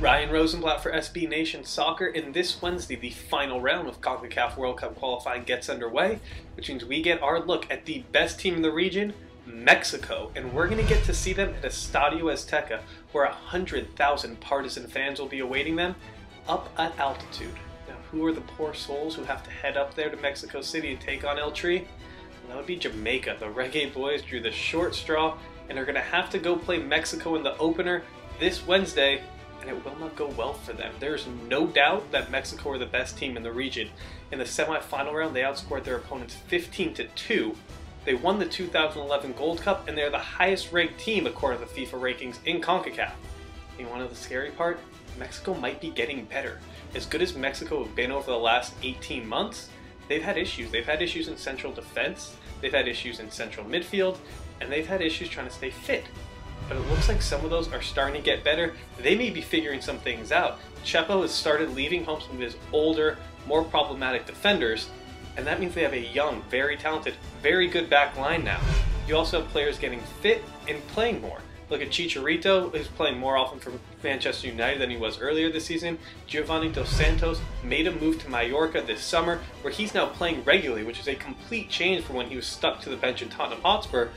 Ryan Rosenblatt for SB Nation Soccer, and this Wednesday the final round of CONCACAF World Cup qualifying gets underway, which means we get our look at the best team in the region, Mexico, and we're going to get to see them at Estadio Azteca, where 100,000 partisan fans will be awaiting them up at altitude. Now, who are the poor souls who have to head up there to Mexico City and take on El Tri? Well, that would be Jamaica. The Reggae Boys drew the short straw and are going to have to go play Mexico in the opener this Wednesday, and it will not go well for them. There's no doubt that Mexico are the best team in the region. In the semi-final round, they outscored their opponents 15-2. They won the 2011 Gold Cup, and they're the highest ranked team according to the FIFA rankings in CONCACAF. And you want to know the scary part? Mexico might be getting better. As good as Mexico have been over the last 18 months, they've had issues. They've had issues in central defense, they've had issues in central midfield, and they've had issues trying to stay fit. But it looks like some of those are starting to get better. They may be figuring some things out. Chepo has started leaving home some of his older, more problematic defenders, and that means they have a young, very talented, very good back line now. You also have players getting fit and playing more. Look at Chicharito, who's playing more often for Manchester United than he was earlier this season. Giovanni Dos Santos made a move to Mallorca this summer, where he's now playing regularly, which is a complete change from when he was stuck to the bench at Tottenham Hotspur.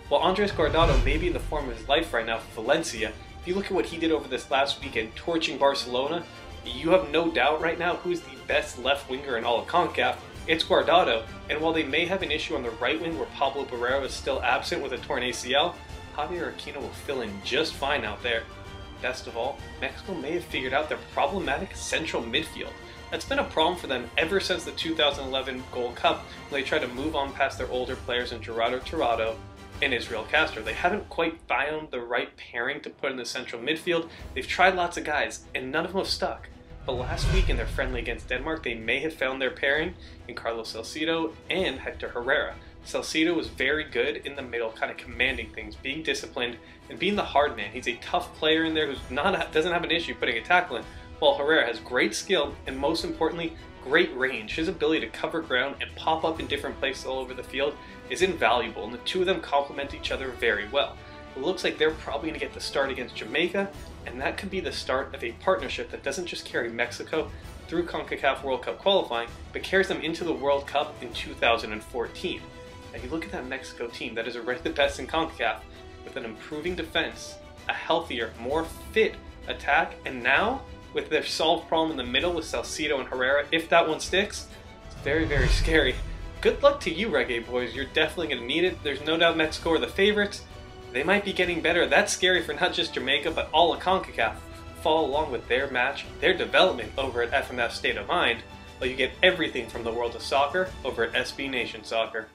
While Andres Guardado may be in the form of his life right now for Valencia, if you look at what he did over this last weekend, torching Barcelona, you have no doubt right now who's the best left winger in all of CONCACAF. It's Guardado, and while they may have an issue on the right wing where Pablo Barrero is still absent with a torn ACL, Javier Aquino will fill in just fine out there. Best of all, Mexico may have figured out their problematic central midfield. That's been a problem for them ever since the 2011 Gold Cup, when they tried to move on past their older players in Gerardo Tirado and Israel Castro. They haven't quite found the right pairing to put in the central midfield. They've tried lots of guys, and none of them have stuck. But last week in their friendly against Denmark, they may have found their pairing in Carlos Salcido and Hector Herrera. Salcido was very good in the middle, kind of commanding things, being disciplined, and being the hard man. He's a tough player in there who doesn't have an issue putting a tackle in, while Herrera has great skill and, most importantly, great range. His ability to cover ground and pop up in different places all over the field is invaluable, and the two of them complement each other very well. It looks like they're probably going to get the start against Jamaica, and that could be the start of a partnership that doesn't just carry Mexico through CONCACAF World Cup qualifying, but carries them into the World Cup in 2014. Now you look at that Mexico team that is already the best in CONCACAF, with an improving defense, a healthier, more fit attack, and now with their solved problem in the middle with Salcido and Herrera, if that one sticks, it's very, very scary. Good luck to you, Reggae Boys. You're definitely going to need it. There's no doubt Mexico are the favorites. They might be getting better. That's scary for not just Jamaica, but all of CONCACAF. Follow along with their match, their development over at FMF State of Mind, while you get everything from the world of soccer over at SB Nation Soccer.